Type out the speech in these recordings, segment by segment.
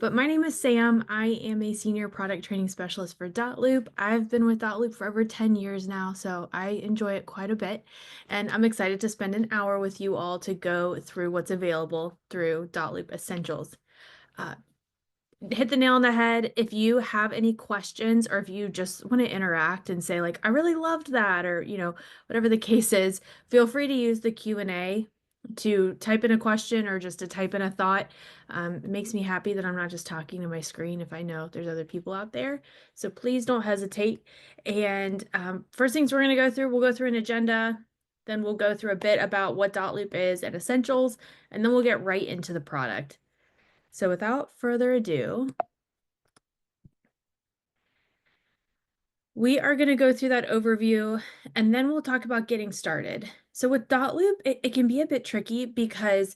But my name is Sam. I am a senior product training specialist for Dotloop. I've been with Dotloop for over 10 years now, so I enjoy it quite a bit. And I'm excited to spend an hour with you all to go through what's available through Dotloop Essentials. Uh, Hit the nail on the head. If you have any questions or if you just want to interact and say like, I really loved that, or, whatever the case is, feel free to use the Q&A to type in a question or just to type in a thought. It makes me happy that I'm not just talking to my screen if I know there's other people out there. So please don't hesitate. And first things we're going to go through, we'll go through an agenda, then we'll go through a bit about what Dotloop is and essentials, and then we'll get right into the product. So without further ado, we are going to go through that overview and then we'll talk about getting started. So with Dotloop, it can be a bit tricky because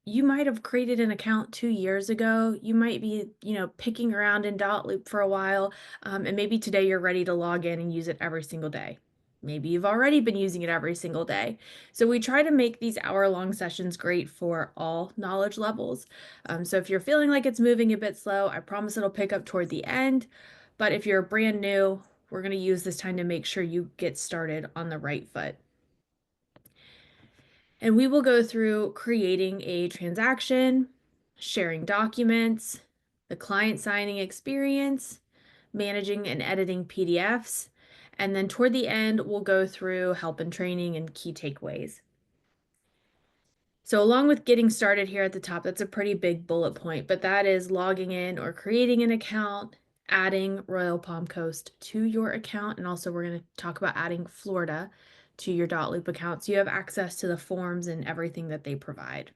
you might have created an account 2 years ago. You might be, picking around in Dotloop for a while, and maybe today you're ready to log in and use it every single day. Maybe you've already been using it every single day. So we try to make these hour-long sessions great for all knowledge levels. So if you're feeling like it's moving a bit slow, I promise it'll pick up toward the end. But if you're brand new, we're going to use this time to make sure you get started on the right foot. And we will go through creating a transaction, sharing documents, the client signing experience, managing and editing PDFs, and then toward the end, we'll go through help and training and key takeaways. So along with getting started here at the top, that's a pretty big bullet point, but that is logging in or creating an account, adding Royal Palm Coast to your account, and also we're going to talk about adding Florida to your Dotloop account so you have access to the forms and everything that they provide.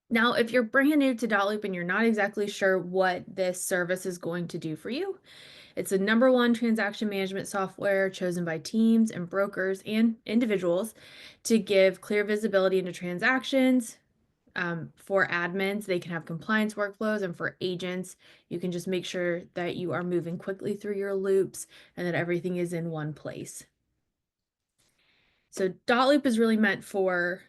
Now, if you're brand new to Dotloop and you're not exactly sure what this service is going to do for you, it's the #1 transaction management software chosen by teams and brokers and individuals to give clear visibility into transactions. For admins, they can have compliance workflows, and for agents, you can just make sure that you are moving quickly through your loops and that everything is in one place. So Dotloop is really meant for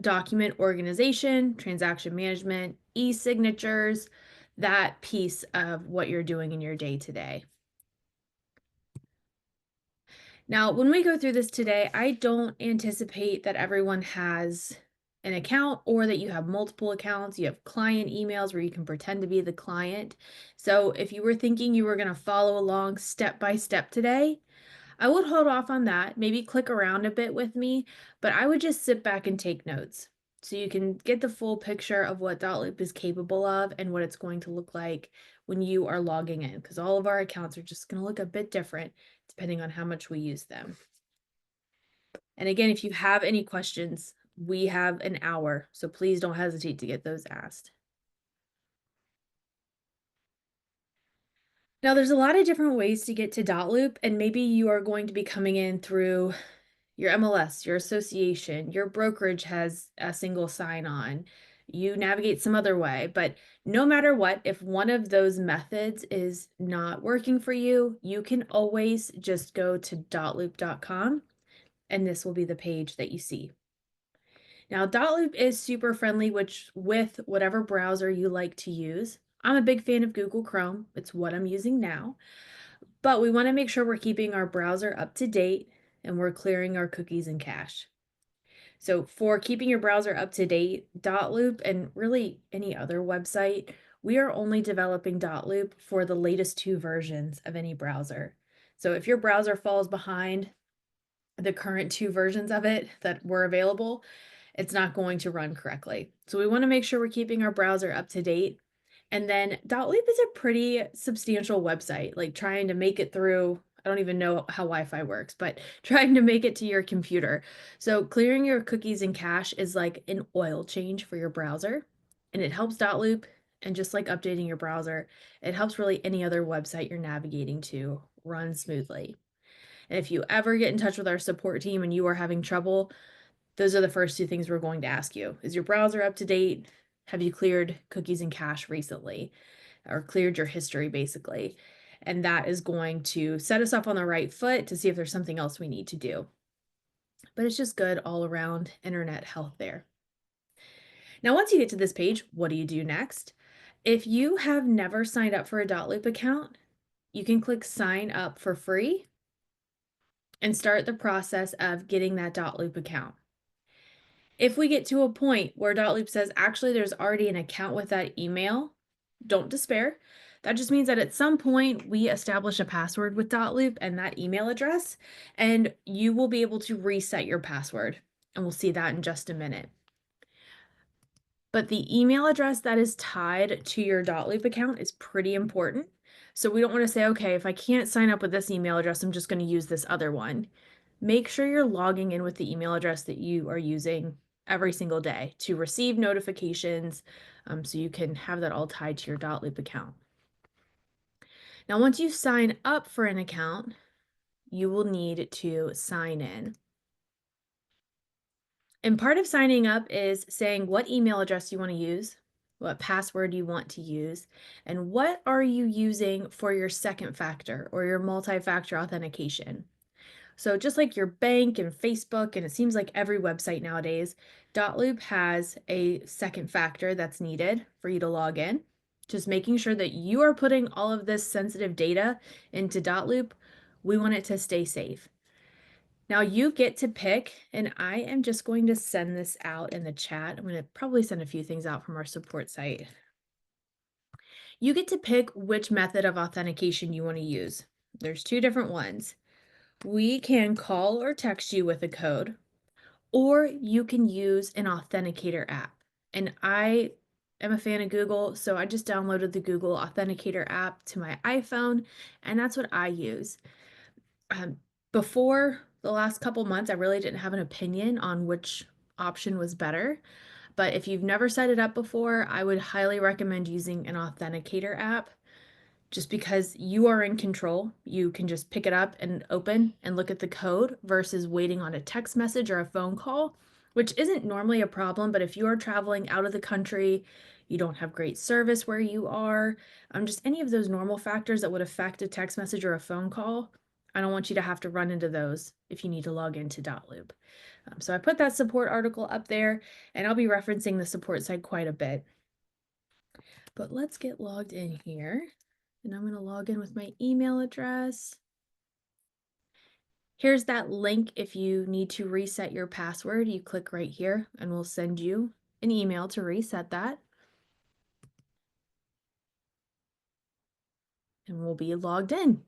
document organization, transaction management, e-signatures, that piece of what you're doing in your day-to-day. Now, when we go through this today, I don't anticipate that everyone has an account or that you have multiple accounts. You have client emails where you can pretend to be the client. So if you were thinking you were going to follow along step by step today, I would hold off on that, maybe click around a bit with me, but I would just sit back and take notes so you can get the full picture of what Dotloop is capable of and what it's going to look like when you are logging in, because all of our accounts are just going to look a bit different depending on how much we use them. And again, if you have any questions, we have an hour, so please don't hesitate to get those asked. Now, there's a lot of different ways to get to Dotloop, and maybe you are going to be coming in through your MLS, your association, your brokerage has a single sign-on, you navigate some other way. But no matter what, if one of those methods is not working for you, you can always just go to dotloop.com and this will be the page that you see. Now, Dotloop is super friendly, with whatever browser you like to use. I'm a big fan of Google Chrome. It's what I'm using now. But we want to make sure we're keeping our browser up to date and we're clearing our cookies and cache. So for keeping your browser up to date, Dotloop and really any other website, we are only developing Dotloop for the latest 2 versions of any browser. So if your browser falls behind the current 2 versions of it that were available, it's not going to run correctly. So we want to make sure we're keeping our browser up to date. And then Dotloop is a pretty substantial website, like trying to make it through, I don't even know how Wi-Fi works, but trying to make it to your computer. So clearing your cookies and cache is like an oil change for your browser, and it helps Dotloop. And just like updating your browser, it helps really any other website you're navigating to run smoothly. And if you ever get in touch with our support team and you are having trouble, those are the first 2 things we're going to ask you. Is your browser up to date? Have you cleared cookies and cache recently, or cleared your history basically? And that is going to set us up on the right foot to see if there's something else we need to do. But it's just good all around internet health there. Now, once you get to this page, what do you do next? If you have never signed up for a Dotloop account, you can click sign up for free and start the process of getting that Dotloop account. If we get to a point where Dotloop says, actually, there's already an account with that email, don't despair. That just means that at some point we establish a password with Dotloop and that email address, and you will be able to reset your password. And we'll see that in just a minute. But the email address that is tied to your Dotloop account is pretty important. So we don't want to say, okay, if I can't sign up with this email address, I'm just going to use this other one. Make sure you're logging in with the email address that you are using every single day to receive notifications, so you can have that all tied to your Dotloop account. Now, once you sign up for an account, you will need to sign in. And part of signing up is saying what email address you want to use, what password you want to use, and what are you using for your second factor or your multi-factor authentication. So just like your bank and Facebook, and it seems like every website nowadays, Dotloop has a second factor that's needed for you to log in. Just making sure that you are putting all of this sensitive data into Dotloop. We want it to stay safe. Now you get to pick, and I am just going to send this out in the chat. I'm going to probably send a few things out from our support site. You get to pick which method of authentication you want to use. There's two different ones. We can call or text you with a code, or you can use an authenticator app. And I am a fan of Google, so I just downloaded the Google Authenticator app to my iPhone, and that's what I use. Before the last couple months, I really didn't have an opinion on which option was better. But if you've never set it up before, I would highly recommend using an authenticator app just because you are in control. You can just pick it up and open and look at the code versus waiting on a text message or a phone call, which isn't normally a problem. But if you are traveling out of the country, you don't have great service where you are, just any of those normal factors that would affect a text message or a phone call, I don't want you to have to run into those if you need to log into Dotloop. So I put that support article up there, and I'll be referencing the support site quite a bit. But let's get logged in here. And I'm going to log in with my email address. Here's that link if you need to reset your password. You click right here and we'll send you an email to reset that. And we'll be logged in.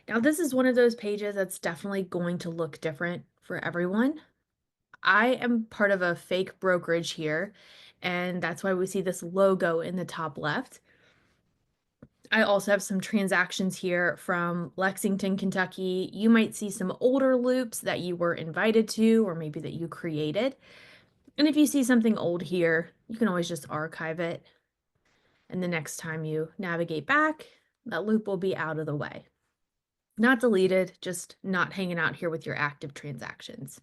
Now, this is one of those pages that's definitely going to look different for everyone. I am part of a fake brokerage here, and that's why we see this logo in the top left. I also have some transactions here from Lexington, Kentucky. You might see some older loops that you were invited to, or maybe that you created. And if you see something old here, you can always just archive it. And the next time you navigate back, that loop will be out of the way. Not deleted, just not hanging out here with your active transactions.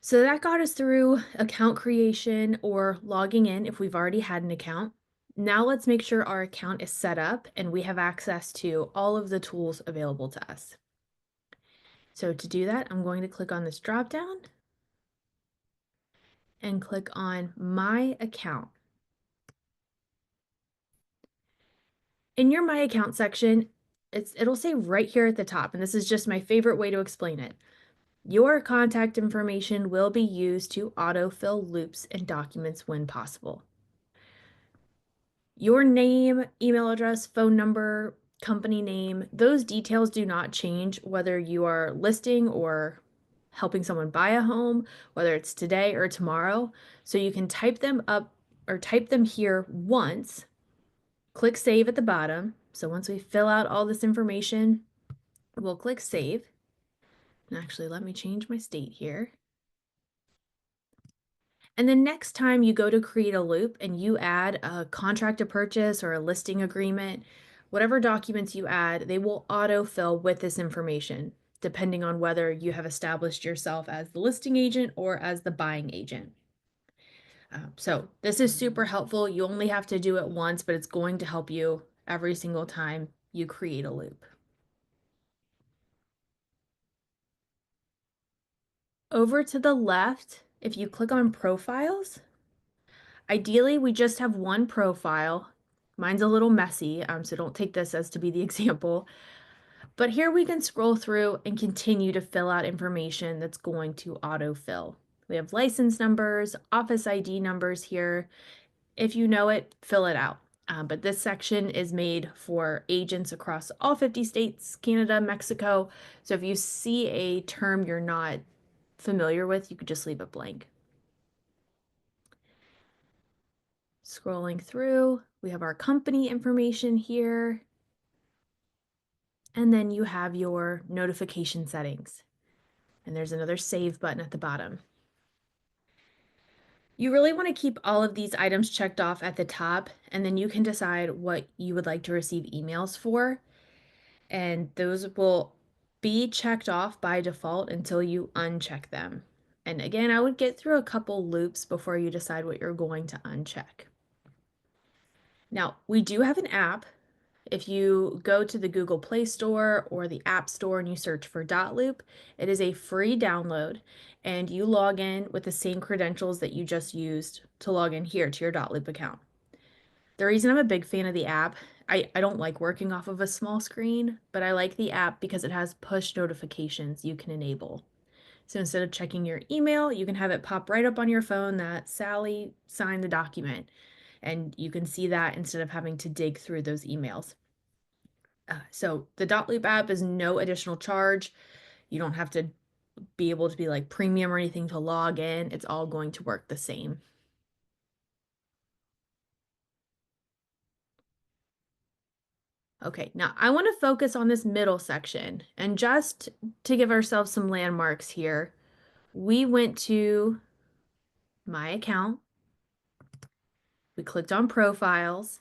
So that got us through account creation or logging in if we've already had an account. Now let's make sure our account is set up and we have access to all of the tools available to us. So to do that, I'm going to click on this drop down and click on My Account. In your My Account section, it'll say right here at the top, and this is just my favorite way to explain it. Your contact information will be used to autofill loops and documents when possible. Your name, email address, phone number, company name, those details do not change whether you are listing or helping someone buy a home, whether it's today or tomorrow. So you can type them up or type them here once, click save at the bottom. So once we fill out all this information, we'll click save. And actually, let me change my state here. And then next time you go to create a loop and you add a contract to purchase or a listing agreement, whatever documents you add, they will autofill with this information, depending on whether you have established yourself as the listing agent or as the buying agent. So this is super helpful. You only have to do it once, but it's going to help you every single time you create a loop. Over to the left if you click on profiles, ideally we just have one profile. Mine's a little messy, so don't take this as to be the example. But here we can scroll through and continue to fill out information that's going to autofill. We have license numbers, office ID numbers here. If you know it, fill it out. But this section is made for agents across all 50 states, Canada, Mexico. So if you see a term you're not familiar with, you could just leave it blank. Scrolling through, we have our company information here. And then you have your notification settings. And there's another save button at the bottom. You really want to keep all of these items checked off at the top, and then you can decide what you would like to receive emails for. And those will be checked off by default until you uncheck them. And again, I would get through a couple loops before you decide what you're going to uncheck. Now, we do have an app. If you go to the Google Play Store or the App Store and you search for Dotloop, it is a free download and you log in with the same credentials that you just used to log in here to your Dotloop account. The reason I'm a big fan of the app, I don't like working off of a small screen, but I like the app because it has push notifications you can enable. So instead of checking your email, you can have it pop right up on your phone that Sally signed the document, and you can see that instead of having to dig through those emails. So the Dotloop app is no additional charge. You don't have to be able to be like premium or anything to log in. It's all going to work the same. Okay, now I want to focus on this middle section, and just to give ourselves some landmarks here, we went to my account, we clicked on profiles,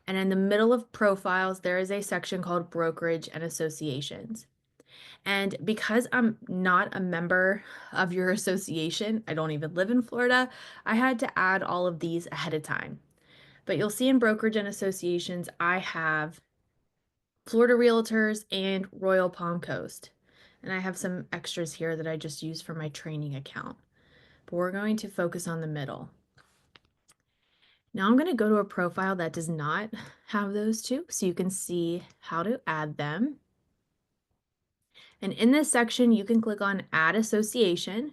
and in the middle of profiles, there is a section called brokerage and associations. And because I'm not a member of your association, I don't even live in Florida, I had to add all of these ahead of time. But you'll see in brokerage and associations, I have Florida Realtors and Royal Palm Coast. And I have some extras here that I just used for my training account. But we're going to focus on the middle. Now I'm going to go to a profile that does not have those two, so you can see how to add them. And in this section, you can click on Add Association.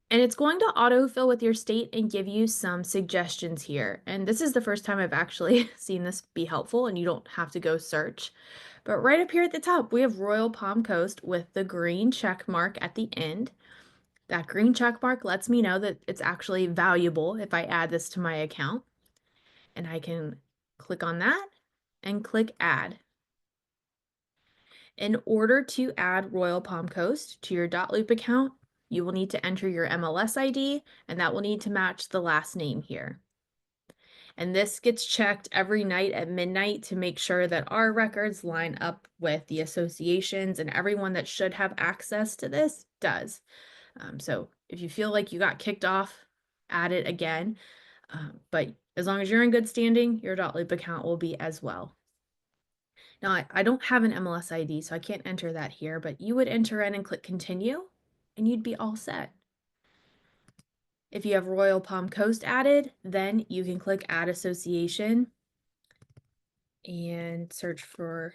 And it's going to autofill with your state and give you some suggestions here. And this is the first time I've actually seen this be helpful, and you don't have to go search. But right up here at the top, we have Royal Palm Coast with the green check mark at the end. That green check mark lets me know that it's actually valuable if I add this to my account. And I can click on that and click Add. In order to add Royal Palm Coast to your Dotloop account, you will need to enter your MLS ID, and that will need to match the last name here. And this gets checked every night at midnight to make sure that our records line up with the associations, and everyone that should have access to this does. So if you feel like you got kicked off, add it again. But as long as you're in good standing, your Dotloop account will be as well. Now, I don't have an MLS ID, so I can't enter that here, but you would enter in and click continue, and you'd be all set. If you have Royal Palm Coast added, then you can click Add Association and search for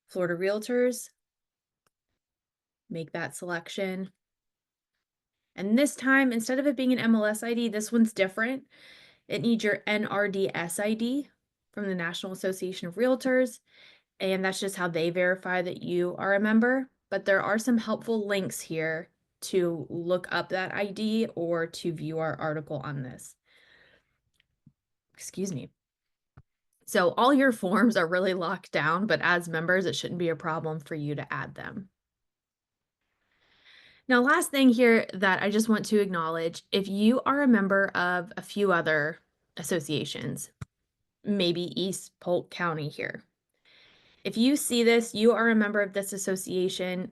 Florida Realtors. Make that selection. And this time, instead of it being an MLS ID, this one's different. It needs your NRDS ID from the National Association of Realtors, and that's just how they verify that you are a member. But there are some helpful links here to look up that ID or to view our article on this. Excuse me. So all your forms are really locked down, but as members, it shouldn't be a problem for you to add them. Now, last thing here that I just want to acknowledge, if you are a member of a few other associations, maybe East Polk County here, if you see this, you are a member of this association,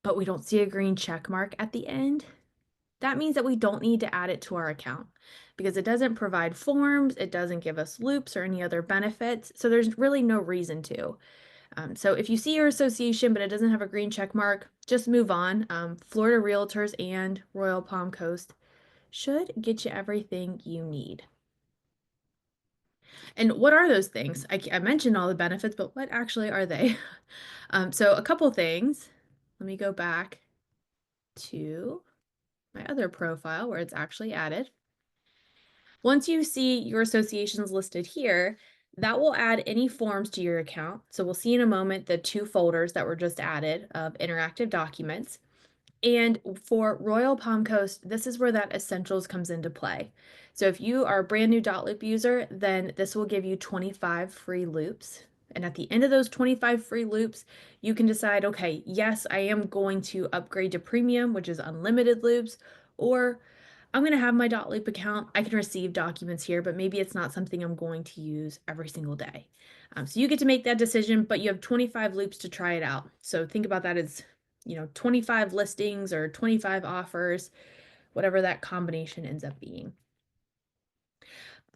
but we don't see a green check mark at the end, that means that we don't need to add it to our account because it doesn't provide forms, it doesn't give us loops or any other benefits, so there's really no reason to. So if you see your association, but it doesn't have a green check mark, just move on. Florida Realtors and Royal Palm Coast should get you everything you need. And what are those things? I mentioned all the benefits, but what actually are they? So a couple things. Let me go back to my other profile where it's actually added. Once you see your associations listed here, that will add any forms to your account. So we'll see in a moment the 2 folders that were just added of interactive documents. And for Royal Palm Coast, this is where that essentials comes into play. So if you are a brand new Dotloop user, then this will give you 25 free loops. And at the end of those 25 free loops, you can decide, okay, yes, I am going to upgrade to premium, which is unlimited loops, or I'm going to have my Dotloop account. I can receive documents here, but maybe it's not something I'm going to use every single day. So you get to make that decision, but you have 25 loops to try it out. So think about that as 25 listings or 25 offers, whatever that combination ends up being.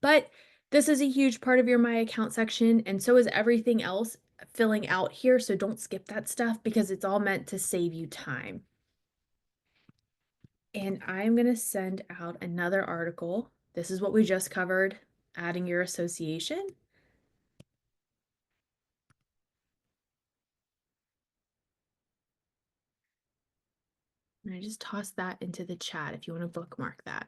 But this is a huge part of your My Account section, and so is everything else filling out here. So don't skip that stuff because it's all meant to save you time. And I'm going to send out another article. This is what we just covered, adding your association. And I just tossed that into the chat if you want to bookmark that.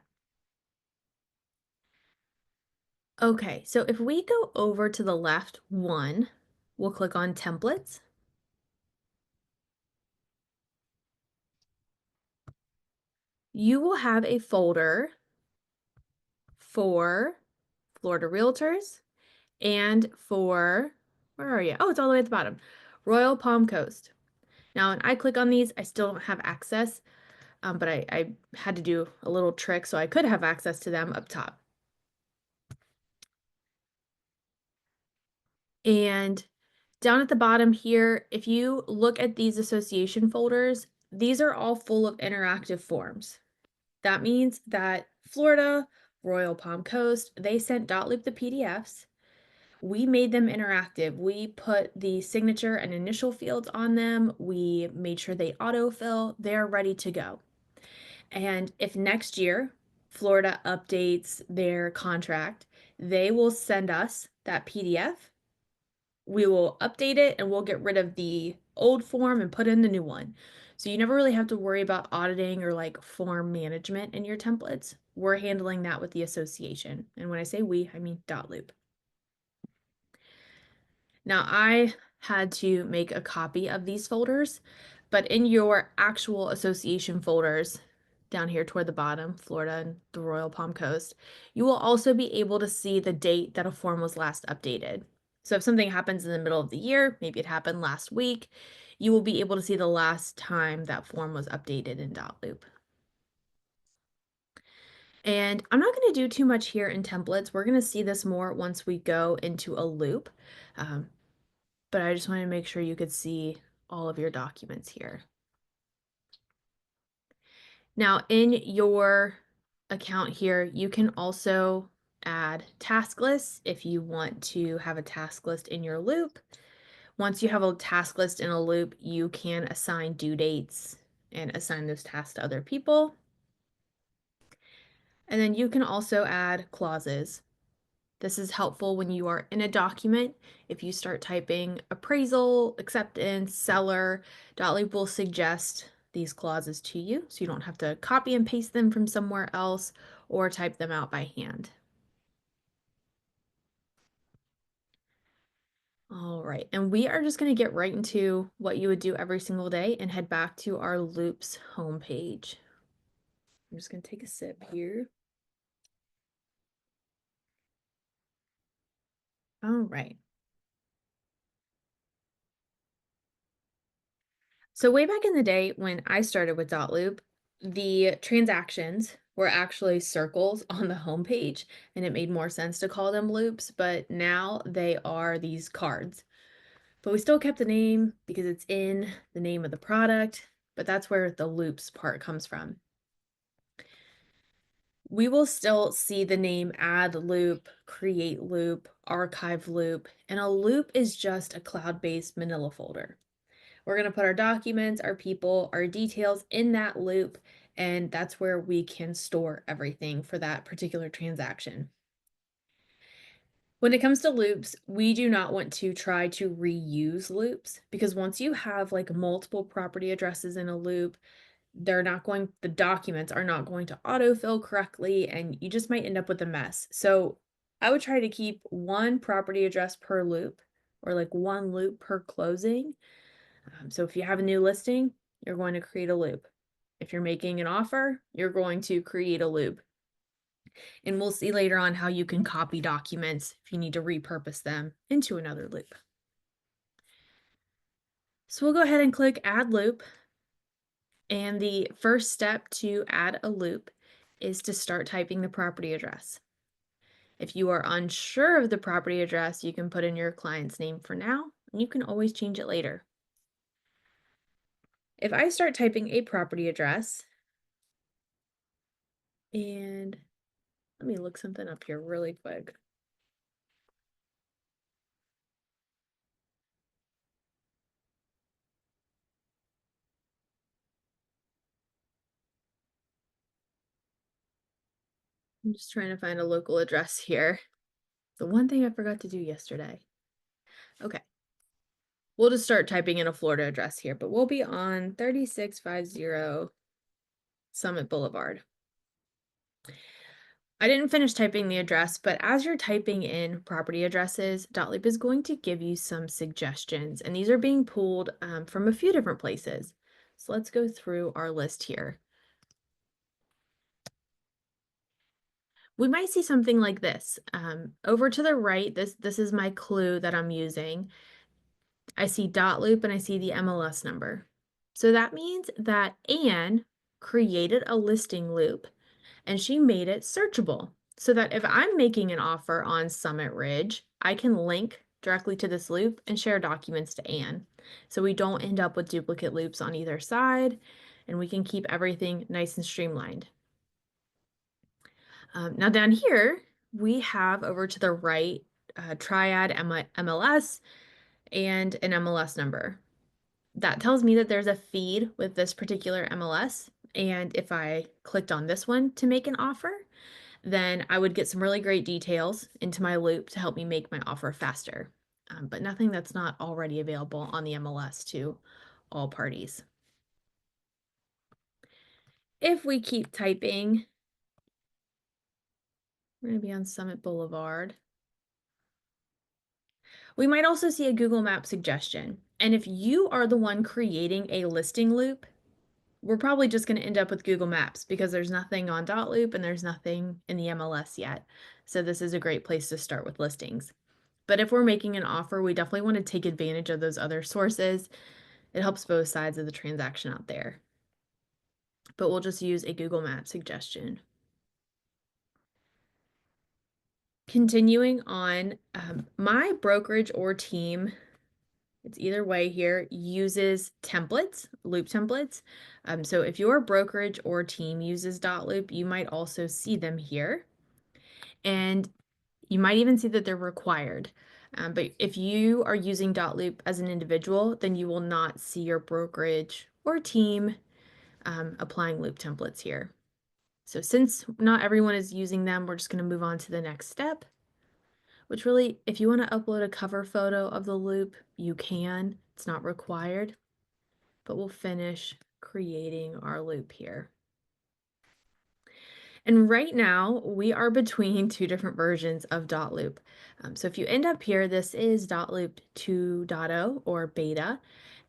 Okay, so if we go over to the left one, we'll click on templates. You will have a folder for Florida Realtors and for, where are you? Oh, it's all the way at the bottom, Royal Palm Coast. Now, when I click on these, I still don't have access, but I had to do a little trick so I could have access to them up top. And down at the bottom here, if you look at these association folders, these are all full of interactive forms. That means that Florida, Royal Palm Coast, they sent Dotloop the PDFs. We made them interactive. We put the signature and initial fields on them. We made sure they autofill. They're ready to go. And if next year Florida updates their contract, they will send us that PDF. We will update it and we'll get rid of the old form and put in the new one. So you never really have to worry about auditing or like form management in your templates. We're handling that with the association. And when I say we, I mean Dotloop. Now I had to make a copy of these folders, but in your actual association folders down here toward the bottom, Florida and the Royal Palm Coast, you will also be able to see the date that a form was last updated. So if something happens in the middle of the year, maybe it happened last week, you will be able to see the last time that form was updated in Dotloop. And I'm not going to do too much here in templates. We're going to see this more once we go into a loop. But I just wanted to make sure you could see all of your documents here. Now in your account here, you can also add task lists if you want to have a task list in your loop. Once you have a task list in a loop, you can assign due dates and assign those tasks to other people. And then you can also add clauses. This is helpful when you are in a document. If you start typing appraisal, acceptance, seller, Dotloop will suggest these clauses to you, so you don't have to copy and paste them from somewhere else or type them out by hand. All right, and we are just going to get right into what you would do every single day and head back to our loops homepage. I'm just going to take a sip here. All right. So way back in the day when I started with Dotloop, the transactions were actually circles on the homepage, and it made more sense to call them loops, but now they are these cards. But we still kept the name because it's in the name of the product, but that's where the loops part comes from. we will still see the name add loop, create loop, archive loop, and a loop is just a cloud-based manila folder. We're going to put our documents, our people, our details in that loop, and that's where we can store everything for that particular transaction. When it comes to loops, we do not want to try to reuse loops because once you have like multiple property addresses in a loop, the documents are not going to autofill correctly and you just might end up with a mess. So I would try to keep one property address per loop or like one loop per closing. So if you have a new listing, you're going to create a loop. If you're making an offer, you're going to create a loop. And we'll see later on how you can copy documents if you need to repurpose them into another loop. So we'll go ahead and click Add Loop. And the first step to add a loop is to start typing the property address. If you are unsure of the property address, you can put in your client's name for now, and you can always change it later. If I start typing a property address, and let me look something up here really quick. I'm just trying to find a local address here. The one thing I forgot to do yesterday. Okay. We'll just start typing in a Florida address here, but we'll be on 3650 Summit Boulevard. I didn't finish typing the address, but as you're typing in property addresses, Dotloop is going to give you some suggestions, and these are being pulled from a few different places. So let's go through our list here. We might see something like this. Over to the right, this is my clue that I'm using. I see Dotloop and I see the MLS number. So that means that Anne created a listing loop and she made it searchable so that if I'm making an offer on Summit Ridge, I can link directly to this loop and share documents to Anne. So we don't end up with duplicate loops on either side and we can keep everything nice and streamlined. Now down here, we have over to the right, Triad MLS and an MLS number. That tells me that there's a feed with this particular MLS. And if I clicked on this one to make an offer, then I would get some really great details into my loop to help me make my offer faster. But nothing that's not already available on the MLS to all parties. If we keep typing, we're going to be on Summit Boulevard. We might also see a Google Map suggestion. And if you are the one creating a listing loop, we're probably just going to end up with Google Maps because there's nothing on Dotloop and there's nothing in the MLS yet. So this is a great place to start with listings. But if we're making an offer, we definitely want to take advantage of those other sources. It helps both sides of the transaction out there. But we'll just use a Google Map suggestion. Continuing on, my brokerage or team, it's either way here, uses templates, loop templates. So if your brokerage or team uses Dotloop, you might also see them here. And you might even see that they're required. But if you are using Dotloop as an individual, then you will not see your brokerage or team applying loop templates here. So since not everyone is using them, we're just going to move on to the next step, which really, if you want to upload a cover photo of the loop, you can. It's not required, but we'll finish creating our loop here. And right now we are between two different versions of Dotloop. So if you end up here, this is Dotloop 2.0 or beta,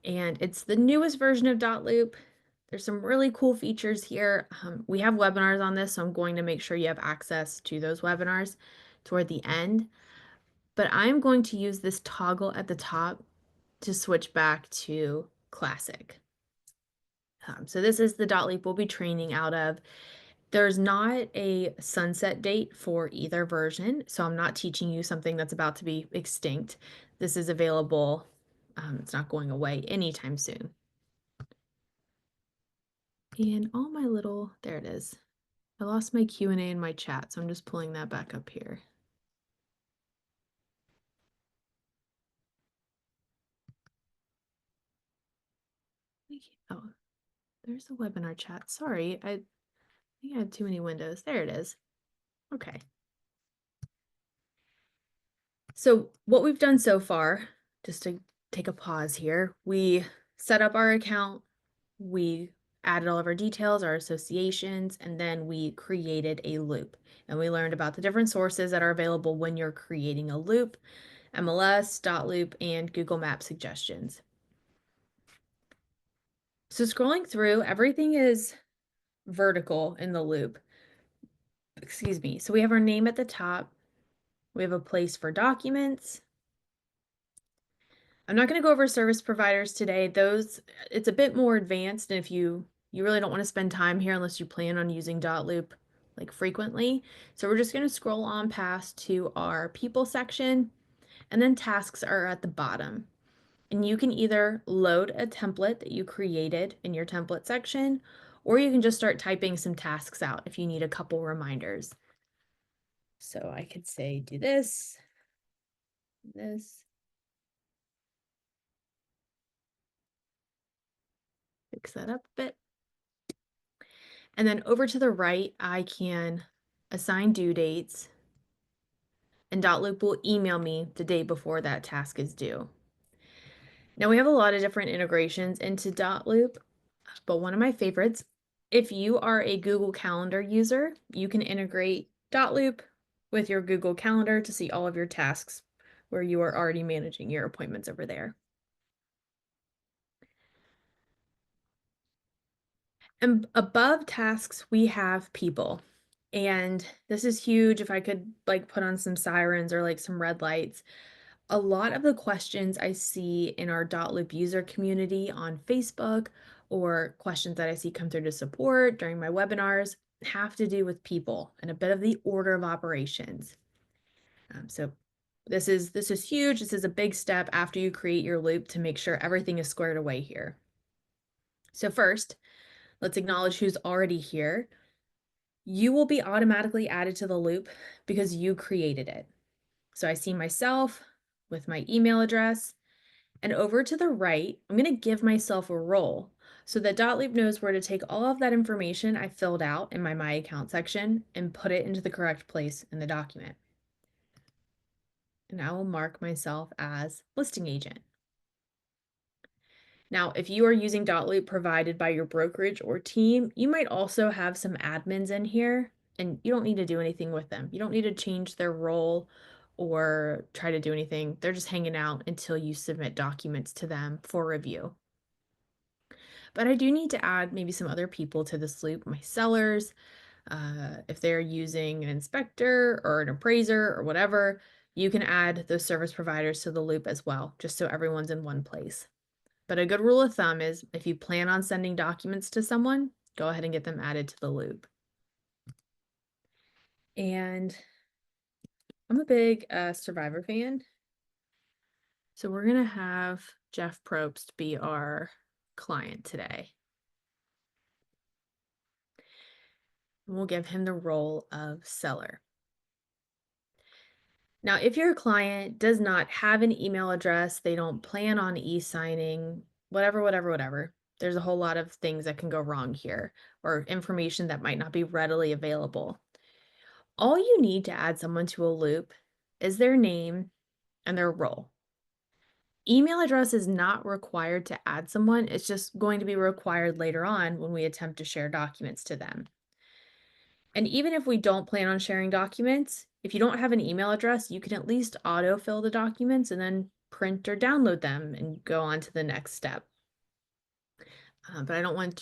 and it's the newest version of Dotloop. There's some really cool features here. We have webinars on this, so I'm going to make sure you have access to those webinars toward the end. But I'm going to use this toggle at the top to switch back to classic. So this is the Dotloop we'll be training out of. There's not a sunset date for either version, so I'm not teaching you something that's about to be extinct. This is available. It's not going away anytime soon. And all my little, there it is, I lost my Q&A in my chat, so I'm just pulling that back up here. Oh, there's the webinar chat. Sorry, I think I had too many windows. There it is. Okay. So what we've done so far, just to take a pause here, we set up our account, we added all of our details, our associations, and then we created a loop. And we learned about the different sources that are available when you're creating a loop, MLS, Dotloop, and Google Map suggestions. So scrolling through, everything is vertical in the loop. Excuse me. So we have our name at the top. We have a place for documents. I'm not going to go over service providers today. It's a bit more advanced, and if you really don't want to spend time here unless you plan on using Dotloop like frequently. So we're just going to scroll on past to our people section, and then tasks are at the bottom. And you can either load a template that you created in your template section, or you can just start typing some tasks out if you need a couple reminders. So I could say, do this, this, fix that up a bit. And then over to the right, I can assign due dates, and Dotloop will email me the day before that task is due. Now we have a lot of different integrations into Dotloop, but one of my favorites, if you are a Google Calendar user, you can integrate Dotloop with your Google Calendar to see all of your tasks where you are already managing your appointments over there. And above tasks, we have people. And this is huge. If I could like put on some sirens or like some red lights, a lot of the questions I see in our Dotloop user community on Facebook or questions that I see come through to support during my webinars have to do with people and a bit of the order of operations. So this is huge. This is a big step after you create your loop to make sure everything is squared away here. So first, let's acknowledge who's already here. You will be automatically added to the loop because you created it. So I see myself with my email address, and over to the right, I'm going to give myself a role so that Dotloop knows where to take all of that information I filled out in my account section and put it into the correct place in the document. And I will mark myself as listing agent. Now, if you are using Dotloop provided by your brokerage or team, you might also have some admins in here, and you don't need to do anything with them. You don't need to change their role or try to do anything. They're just hanging out until you submit documents to them for review. But I do need to add maybe some other people to this loop, my sellers, if they're using an inspector or an appraiser or whatever, you can add those service providers to the loop as well, just so everyone's in one place. But a good rule of thumb is if you plan on sending documents to someone, go ahead and get them added to the loop. And I'm a big Survivor fan. So we're going to have Jeff Probst be our client today. And we'll give him the role of seller. Now, if your client does not have an email address, they don't plan on e-signing, whatever, there's a whole lot of things that can go wrong here, or information that might not be readily available. All you need to add someone to a loop is their name and their role. Email address is not required to add someone, it's just going to be required later on when we attempt to share documents to them. And even if we don't plan on sharing documents, if you don't have an email address, you can at least autofill the documents and then print or download them and go on to the next step. But I don't want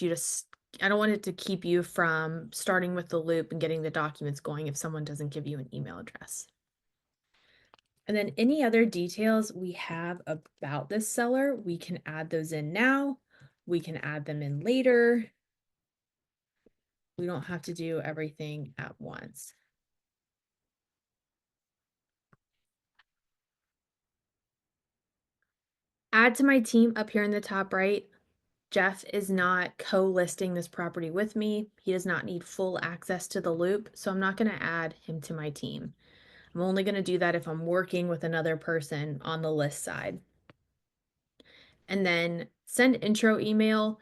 it to keep you from starting with the loop and getting the documents going if someone doesn't give you an email address. And then any other details we have about this seller, we can add those in now. We can add them in later. We don't have to do everything at once. Add to my team up here in the top right. Jeff is not co-listing this property with me. He does not need full access to the loop, so I'm not going to add him to my team. I'm only going to do that if I'm working with another person on the list side. And then send intro email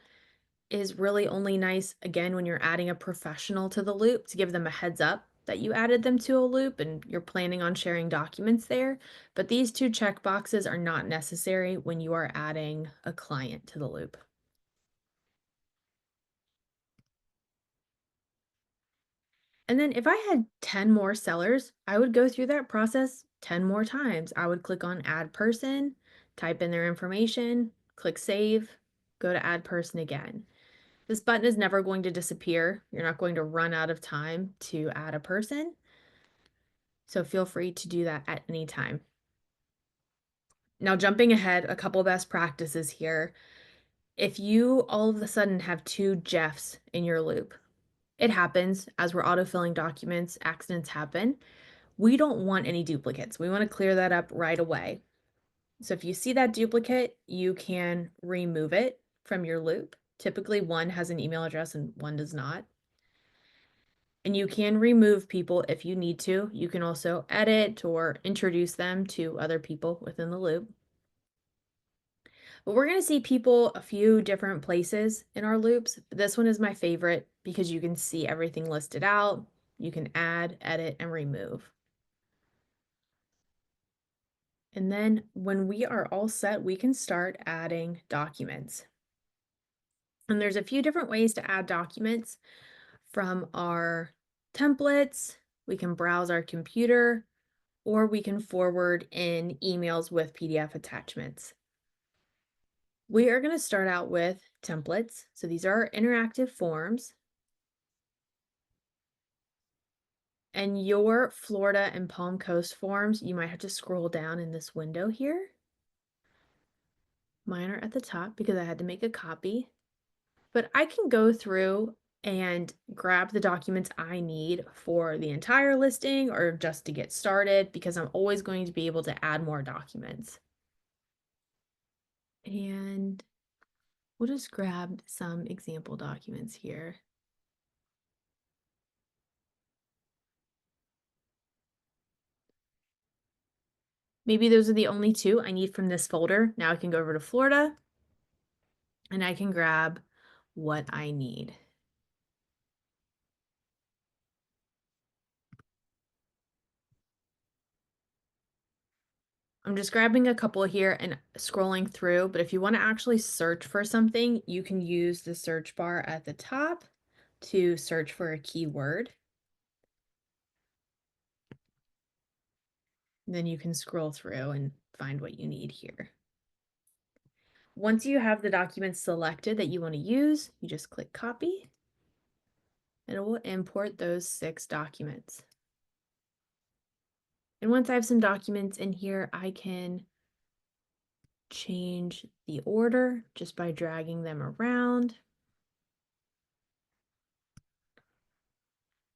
is really only nice, again, when you're adding a professional to the loop to give them a heads up that you added them to a loop and you're planning on sharing documents there. But these two check boxes are not necessary when you are adding a client to the loop. And then if I had 10 more sellers, I would go through that process 10 more times. I would click on add person, type in their information, click save, go to add person again. This button is never going to disappear. You're not going to run out of time to add a person. So feel free to do that at any time. Now, jumping ahead, a couple best practices here. If you all of a sudden have two Jeffs in your loop, it happens as we're autofilling documents, accidents happen. We don't want any duplicates. We want to clear that up right away. So if you see that duplicate, you can remove it from your loop. Typically, one has an email address and one does not. And you can remove people if you need to. You can also edit or introduce them to other people within the loop. But we're going to see people a few different places in our loops. This one is my favorite because you can see everything listed out. You can add, edit, and remove. And then when we are all set, we can start adding documents. And there's a few different ways to add documents from our templates. We can browse our computer, or we can forward in emails with PDF attachments. We are going to start out with templates. So these are interactive forms. And your Florida and Palm Coast forms, you might have to scroll down in this window here. Mine are at the top because I had to make a copy. But I can go through and grab the documents I need for the entire listing or just to get started because I'm always going to be able to add more documents. And we'll just grab some example documents here. Maybe those are the only two I need from this folder. Now I can go over to Florida and I can grab what I need. I'm just grabbing a couple here and scrolling through, but if you want to actually search for something, you can use the search bar at the top to search for a keyword. And then you can scroll through and find what you need here. Once you have the documents selected that you want to use, you just click copy and it will import those 6 documents. And once I have some documents in here, I can change the order just by dragging them around.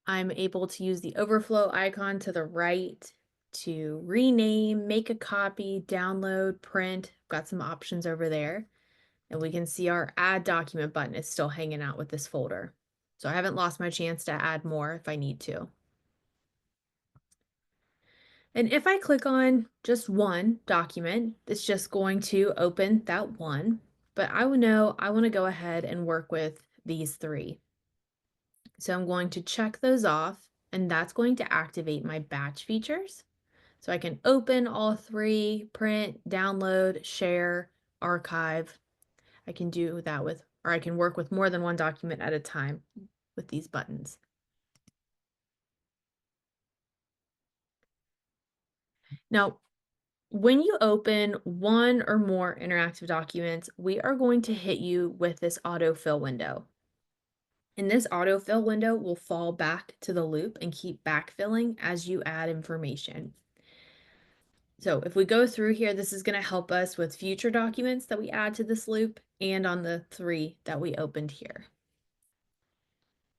I'm able to use the overflow icon to the right to rename, make a copy, download, print. Got some options over there. And we can see our add document button is still hanging out with this folder. So I haven't lost my chance to add more if I need to. And if I click on just one document, it's just going to open that one. But I would know I want to go ahead and work with these 3. So I'm going to check those off, and that's going to activate my batch features. So I can open all 3, print, download, share, archive. I can do that with, or I can work with more than one document at a time with these buttons. Now, when you open one or more interactive documents, we are going to hit you with this autofill window. And this autofill window will fall back to the loop and keep backfilling as you add information. So if we go through here, this is going to help us with future documents that we add to this loop and on the 3 that we opened here.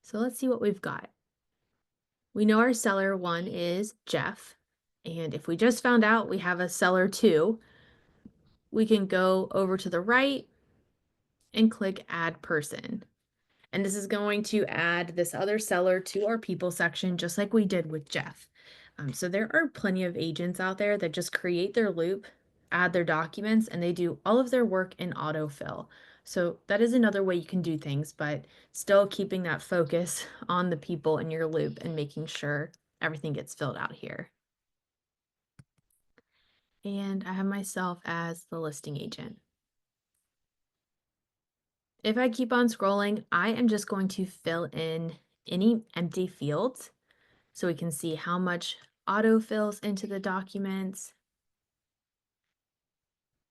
So let's see what we've got. We know our seller 1 is Jeff. And if we just found out we have a seller 2, we can go over to the right and click Add Person. And this is going to add this other seller to our people section, just like we did with Jeff. So there are plenty of agents out there that just create their loop, add their documents, and they do all of their work in autofill. So that is another way you can do things, but still keeping that focus on the people in your loop and making sure everything gets filled out here. And I have myself as the listing agent. If I keep on scrolling, I am just going to fill in any empty fields so we can see how much auto fills into the documents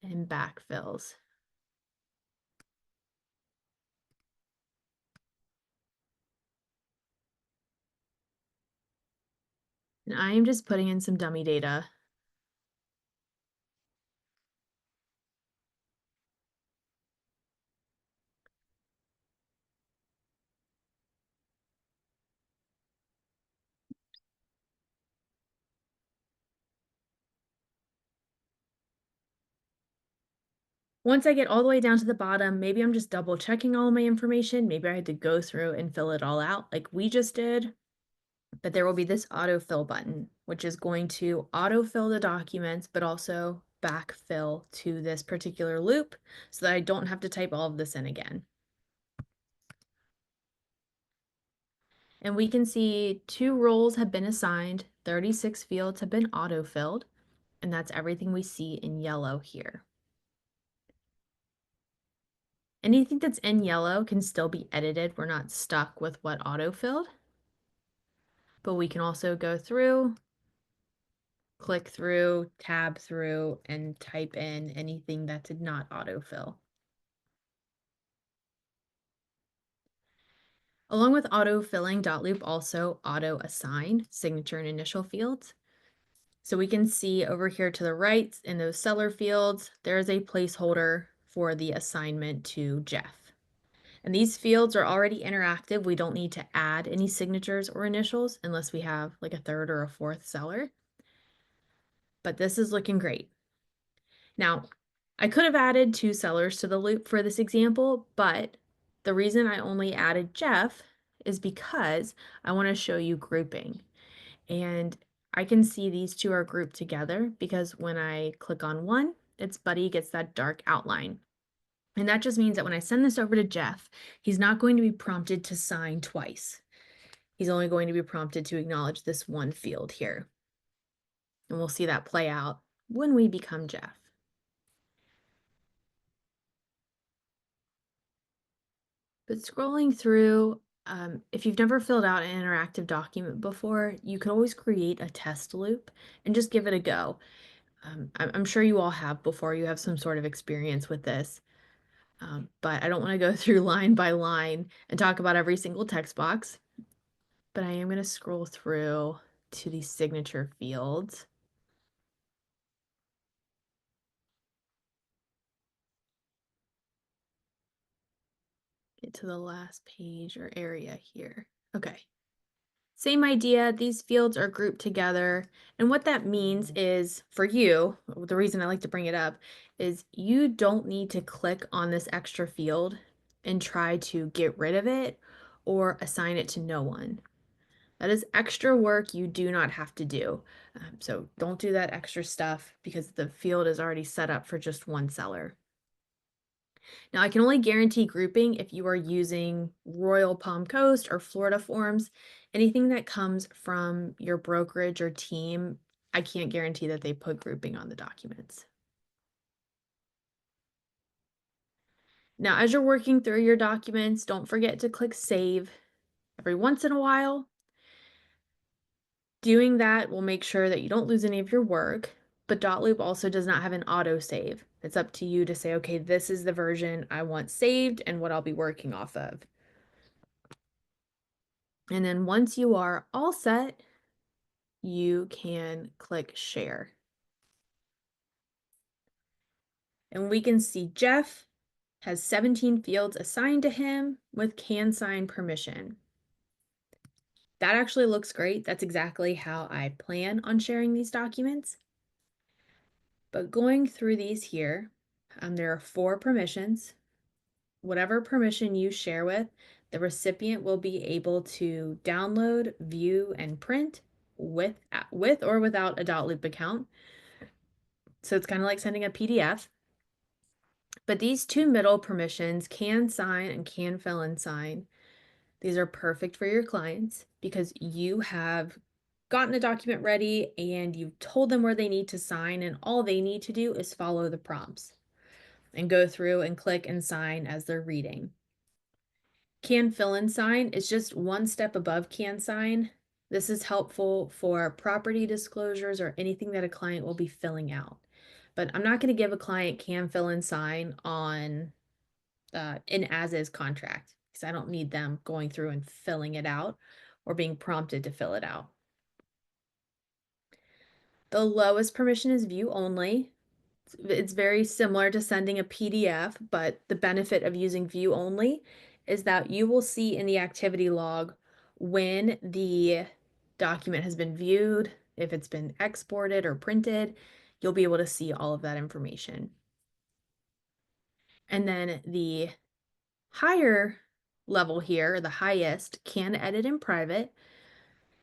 and backfills. And I am just putting in some dummy data. Once I get all the way down to the bottom, maybe I'm just double checking all of my information. Maybe I had to go through and fill it all out like we just did. But there will be this autofill button, which is going to autofill the documents, but also backfill to this particular loop so that I don't have to type all of this in again. And we can see 2 roles have been assigned, 36 fields have been autofilled, and that's everything we see in yellow here. Anything that's in yellow can still be edited. We're not stuck with what autofilled, but we can also go through, click through, tab through, and type in anything that did not autofill. Along with auto-filling, Dotloop also auto-assign signature and initial fields. So we can see over here to the right in those seller fields, there's a placeholder for the assignment to Jeff. And these fields are already interactive. We don't need to add any signatures or initials unless we have like a third or a fourth seller. But this is looking great. Now, I could have added 2 sellers to the loop for this example, but the reason I only added Jeff is because I want to show you grouping. And I can see these 2 are grouped together because when I click on one, its buddy gets that dark outline. And that just means that when I send this over to Jeff, he's not going to be prompted to sign twice. He's only going to be prompted to acknowledge this one field here. And we'll see that play out when we become Jeff. But scrolling through, if you've never filled out an interactive document before, you can always create a test loop and just give it a go. I'm sure you all have before, you have some sort of experience with this. But I don't want to go through line by line and talk about every single text box. But I am going to scroll through to the signature fields. Get to the last page or area here. Okay. Same idea, these fields are grouped together. And what that means is for you, the reason I like to bring it up is you don't need to click on this extra field and try to get rid of it or assign it to no one. That is extra work you do not have to do. So don't do that extra stuff because the field is already set up for just one seller. Now, I can only guarantee grouping if you are using Royal Palm Coast or Florida forms. Anything that comes from your brokerage or team, I can't guarantee that they put grouping on the documents. Now, as you're working through your documents, don't forget to click Save every once in a while. Doing that will make sure that you don't lose any of your work, but Dotloop also does not have an auto save. It's up to you to say, okay, this is the version I want saved and what I'll be working off of. And then once you are all set, you can click share. And we can see Jeff has 17 fields assigned to him with can sign permission. That actually looks great. That's exactly how I plan on sharing these documents. But going through these here, there are 4 permissions. whatever permission you share with, the recipient will be able to download, view, and print with or without a Dotloop account. So it's kind of like sending a PDF. But these two middle permissions, can sign and can fill and sign, these are perfect for your clients because you have gotten the document ready and you've told them where they need to sign, and all they need to do is follow the prompts and go through and click and sign as they're reading. Can fill and sign is just one step above can sign. This is helpful for property disclosures or anything that a client will be filling out. But I'm not going to give a client can fill and sign on an as-is contract because I don't need them going through and filling it out or being prompted to fill it out. The lowest permission is view only. It's very similar to sending a PDF, but the benefit of using view only is that you will see in the activity log when the document has been viewed, if it's been exported or printed, you'll be able to see all of that information. And then the higher level here, the highest, can edit in private.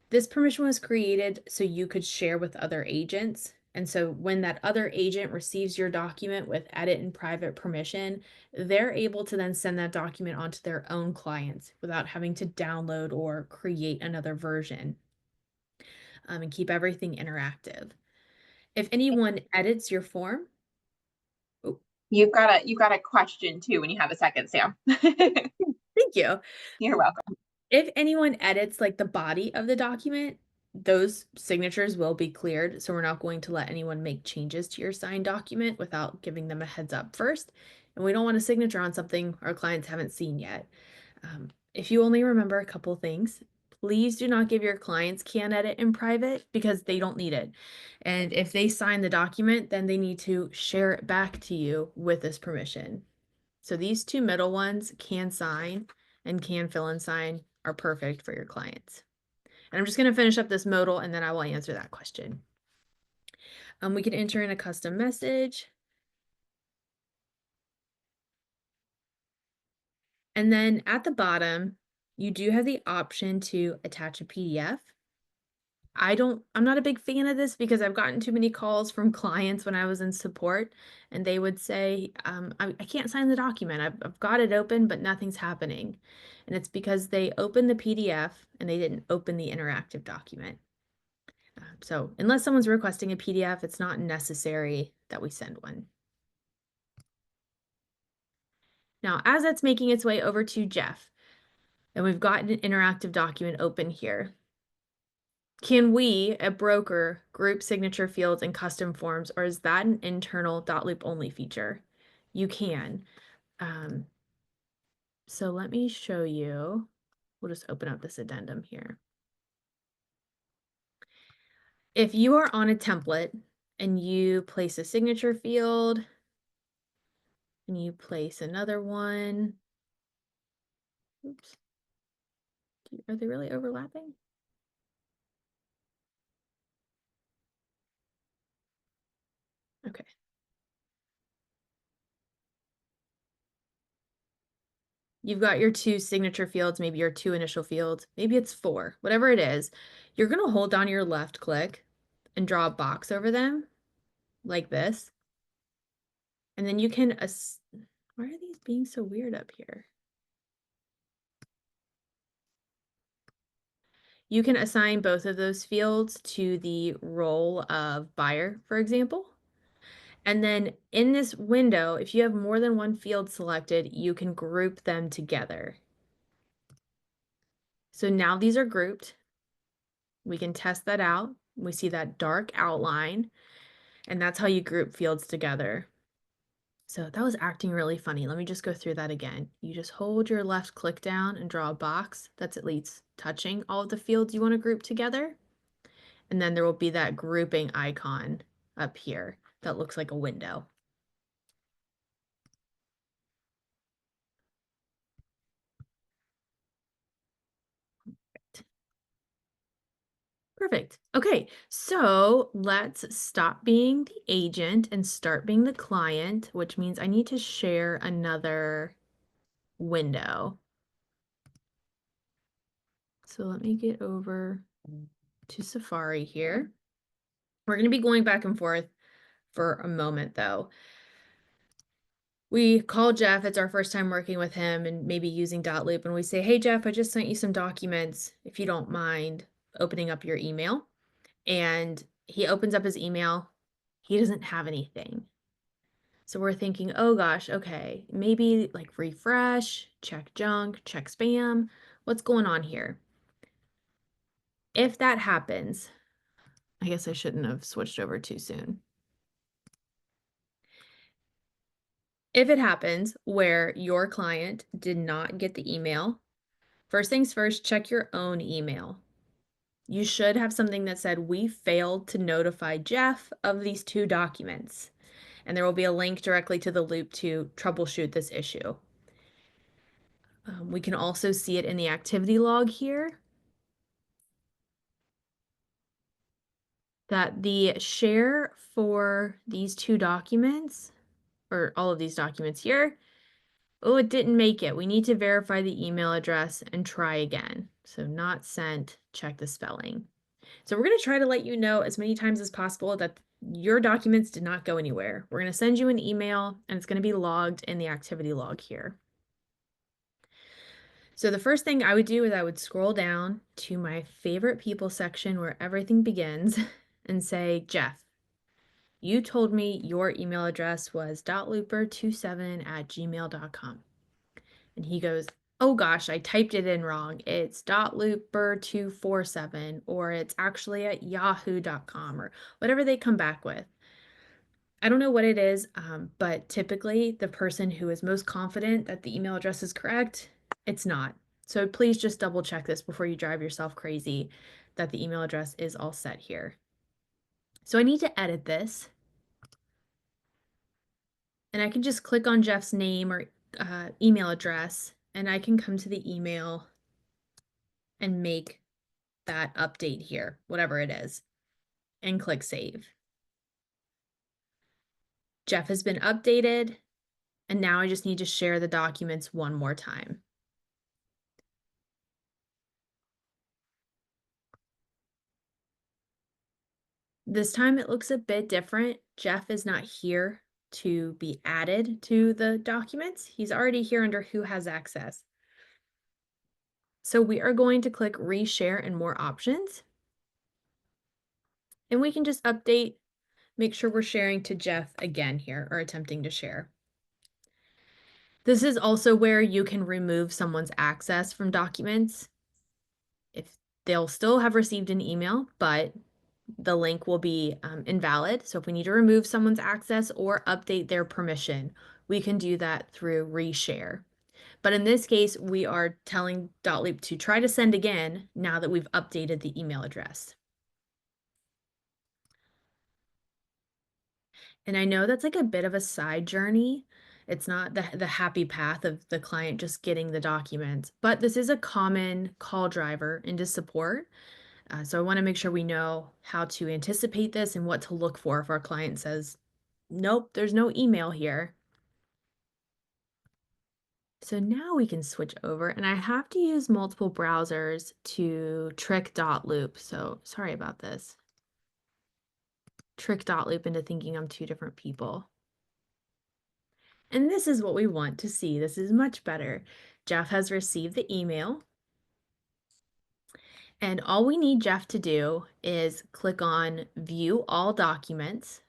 This permission was created so you could share with other agents. And so when that other agent receives your document with edit and private permission, they're able to then send that document onto their own clients without having to download or create another version, and keep everything interactive. If anyone edits your form, oh, You've got a question too when you have a second, Sam. thank you. You're welcome. If anyone edits like the body of the document, those signatures will be cleared. So we're not going to let anyone make changes to your signed document without giving them a heads up first. And we don't want a signature on something our clients haven't seen yet. If you only remember a couple things, please do not give your clients can edit in private because they don't need it. And if they sign the document, then they need to share it back to you with this permission. So these two middle ones, can sign and can fill and sign, are perfect for your clients. And I'm just going to finish up this modal and then I will answer that question. We can enter in a custom message. And then at the bottom, you do have the option to attach a PDF. I'm not a big fan of this because I've gotten too many calls from clients when I was in support, and they would say, I can't sign the document. I've got it open, but nothing's happening. And it's because they opened the PDF and they didn't open the interactive document. So unless someone's requesting a PDF, it's not necessary that we send one. Now, as that's making its way over to Jeff, and we've got an interactive document open here, can we, a broker, group signature fields and custom forms, or is that an internal Dotloop only feature? You can. So let me show you. We'll just open up this addendum here. If you are on a template and you place a signature field and you place another one, oops, are they really overlapping? Okay. You've got your two signature fields, maybe your two initial fields, maybe it's four, whatever it is. You're going to hold down your left click and draw a box over them like this. And then you can, why are these being so weird up here? You can assign both of those fields to the role of buyer, for example. And then in this window, if you have more than one field selected, you can group them together. So now these are grouped. We can test that out. We see that dark outline, and that's how you group fields together. So that was acting really funny. Let me just go through that again. You just hold your left click down and draw a box that's at least touching all of the fields you want to group together. And then there will be that grouping icon up here that looks like a window. Perfect. Okay, so let's stop being the agent and start being the client, which means I need to share another window. So let me get over to Safari here. We're going to be going back and forth for a moment though. We call Jeff, it's our first time working with him and maybe using Dotloop, and we say, hey Jeff, I just sent you some documents if you don't mind opening up your email. And he opens up his email. He doesn't have anything. So we're thinking, oh gosh, okay, maybe like refresh, check junk, check spam. What's going on here? If that happens, I guess I shouldn't have switched over too soon. If it happens where your client did not get the email, first things first, check your own email. You should have something that said, we failed to notify Jeff of these 2 documents. And there will be a link directly to the loop to troubleshoot this issue. We can also see it in the activity log here that the share for these 2 documents, or all of these documents here, oh, it didn't make it. We need to verify the email address and try again. So not sent, check the spelling. So we're going to try to let you know as many times as possible that your documents did not go anywhere. We're going to send you an email and it's going to be logged in the activity log here. So the first thing I would do is I would scroll down to my favorite people section where everything begins and say, Jeff, you told me your email address was dotlooper27@gmail.com. And he goes, oh gosh, I typed it in wrong. It's dotlooper247, or it's actually at yahoo.com, or whatever they come back with. I don't know what it is, but typically the person who is most confident that the email address is correct, it's not. So please just double check this before you drive yourself crazy that the email address is all set here. So I need to edit this. And I can just click on Jeff's name or email address, and I can come to the email and make that update here, whatever it is, and click save. Jeff has been updated, and now I just need to share the documents one more time. This time it looks a bit different. Jeff is not here to be added to the documents. He's already here under who has access. So we are going to click reshare and more options. And we can just update, make sure we're sharing to Jeff again here, or attempting to share. This is also where you can remove someone's access from documents. If they'll still have received an email, but the link will be invalid. So if we need to remove someone's access or update their permission, we can do that through reshare. But in this case, we are telling Dotloop to try to send again now that we've updated the email address. And I know that's like a bit of a side journey. It's not the happy path of the client just getting the documents, but this is a common call driver into support. So I want to make sure we know how to anticipate this and what to look for if our client says, nope, there's no email here. So now we can switch over, and I have to use multiple browsers to trick Dotloop. So sorry about this. Trick Dotloop into thinking I'm 2 different people. And this is what we want to see. This is much better. Jeff has received the email. And all we need Jeff to do is click on View All Documents,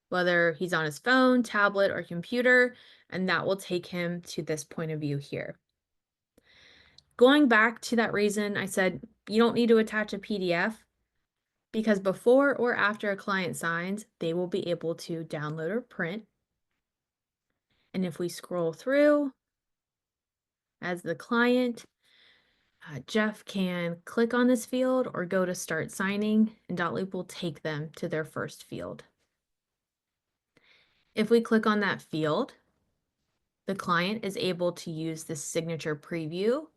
whether he's on his phone, tablet, or computer, and that will take him to this point of view here. Going back to that reason I said you don't need to attach a PDF, because before or after a client signs, they will be able to download or print. And if we scroll through as the client, Jeff can click on this field or go to start signing, and Dotloop will take them to their first field. If we click on that field, the client is able to use the signature preview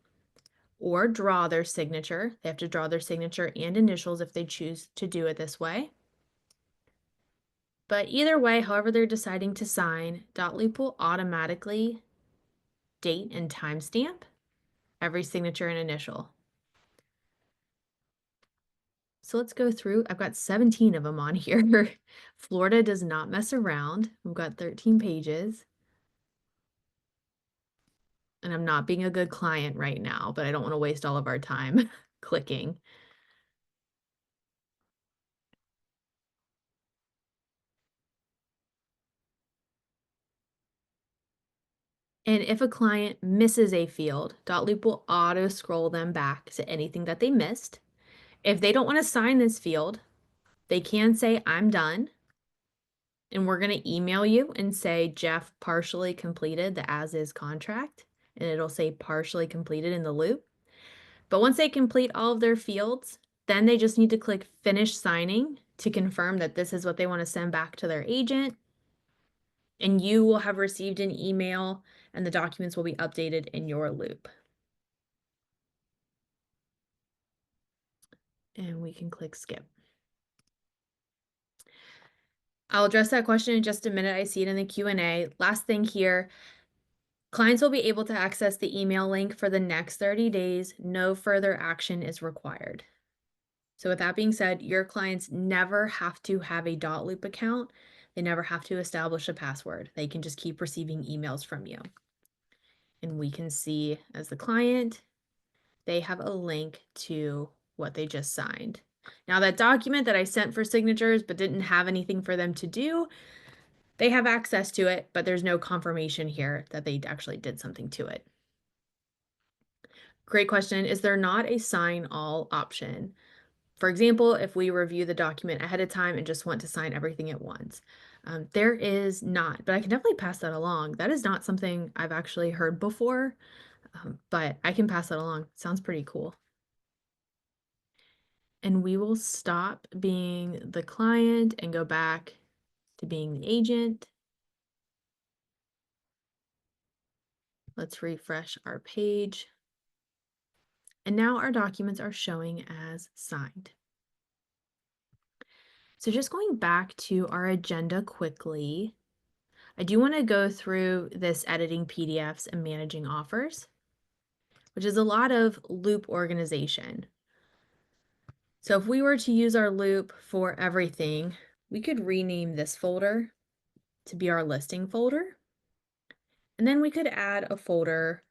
or draw their signature. They have to draw their signature and initials if they choose to do it this way. But either way, however they're deciding to sign, Dotloop will automatically date and timestamp, every signature and initial. So let's go through. I've got 17 of them on here. Florida does not mess around. We've got 13 pages. And I'm not being a good client right now, but I don't want to waste all of our time clicking. And if a client misses a field, Dotloop will auto scroll them back to anything that they missed. If they don't want to sign this field, they can say, I'm done. And we're going to email you and say, Jeff partially completed the as is contract. And it'll say partially completed in the loop. But once they complete all of their fields, then they just need to click finish signing to confirm that this is what they want to send back to their agent. And you will have received an email and the documents will be updated in your loop. And we can click skip. I'll address that question in just a minute. I see it in the Q&A. Last thing here, clients will be able to access the email link for the next 30 days. No further action is required. So with that being said, your clients never have to have a Dotloop account. They never have to establish a password. They can just keep receiving emails from you. And we can see as the client, they have a link to what they just signed. Now that document that I sent for signatures but didn't have anything for them to do, they have access to it, but there's no confirmation here that they actually did something to it. Great question. Is there not a sign all option? For example, if we review the document ahead of time and just want to sign everything at once. There is not, but I can definitely pass that along. That is not something I've actually heard before, but I can pass that along. Sounds pretty cool. And we will stop being the client and go back to being the agent. Let's refresh our page. And now our documents are showing as signed. So just going back to our agenda quickly, I do want to go through this editing PDFs and managing offers, which is a lot of loop organization. So if we were to use our loop for everything, we could rename this folder to be our listing folder. And then we could add a folder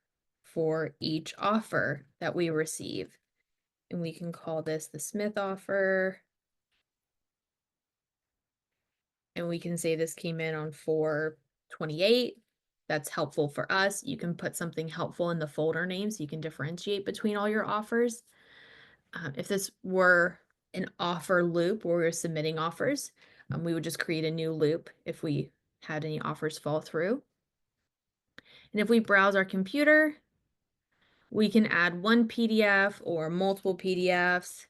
for each offer that we receive. And we can call this the Smith offer. And we can say this came in on 4/28. That's helpful for us. You can put something helpful in the folder name so you can differentiate between all your offers. If this were an offer loop where we're submitting offers, we would just create a new loop if we had any offers fall through. And if we browse our computer, we can add one PDF or multiple PDFs.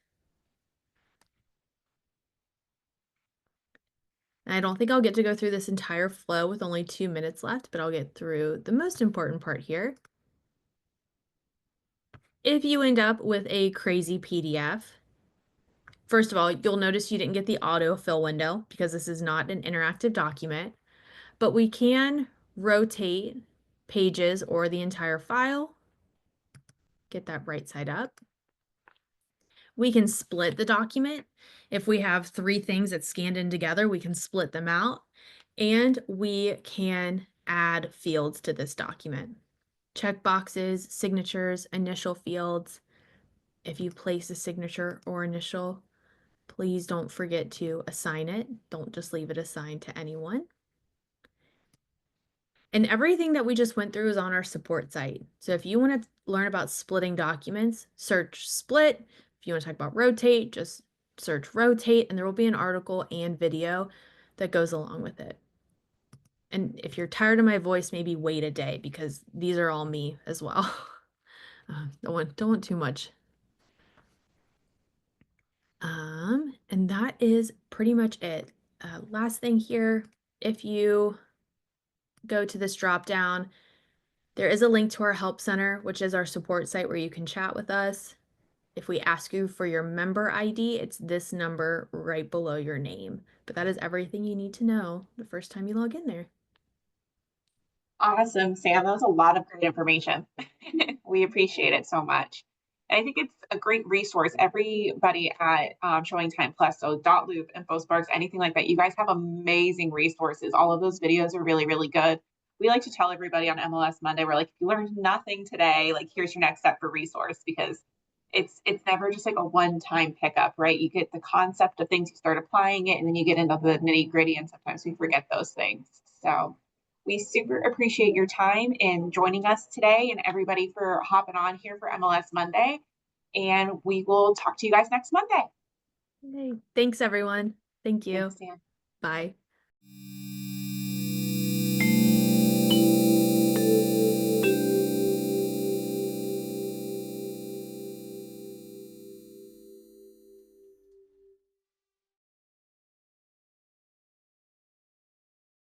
And I don't think I'll get to go through this entire flow with only 2 minutes left, but I'll get through the most important part here. If you end up with a crazy PDF, first of all, you'll notice you didn't get the autofill window because this is not an interactive document, but we can rotate pages or the entire file. Get that right side up. We can split the document. If we have 3 things that scanned in together, we can split them out. And we can add fields to this document. Check boxes, signatures, initial fields. If you place a signature or initial, please don't forget to assign it. Don't just leave it assigned to anyone. And everything that we just went through is on our support site. So if you want to learn about splitting documents, search split. If you want to talk about rotate, just search rotate, and there will be an article and video that goes along with it. And if you're tired of my voice, maybe wait a day because these are all me as well. Don't want too much. And that is pretty much it. Last thing here, if you go to this drop down, there is a link to our help center, which is our support site where you can chat with us. If we ask you for your member ID, it's this number right below your name. But that is everything you need to know the first time you log in there. Awesome, Sam. That was a lot of great information. We appreciate it so much. And I think it's a great resource. Everybody at Showing Time Plus, so Dotloop, InfoSparks, anything like that, you guys have amazing resources. All of those videos are really, really good. We like to tell everybody on MLS Monday, we're like, if you learned nothing today, like here's your next step for resource because it's never just like a one-time pickup, right? You get the concept of things, you start applying it, and then you get into the nitty-gritty, and sometimes we forget those things. So we super appreciate your time in joining us today and everybody for hopping on here for MLS Monday. And we will talk to you guys next Monday. Yay. Thanks, everyone. Thank you. Thanks, Sam. Bye.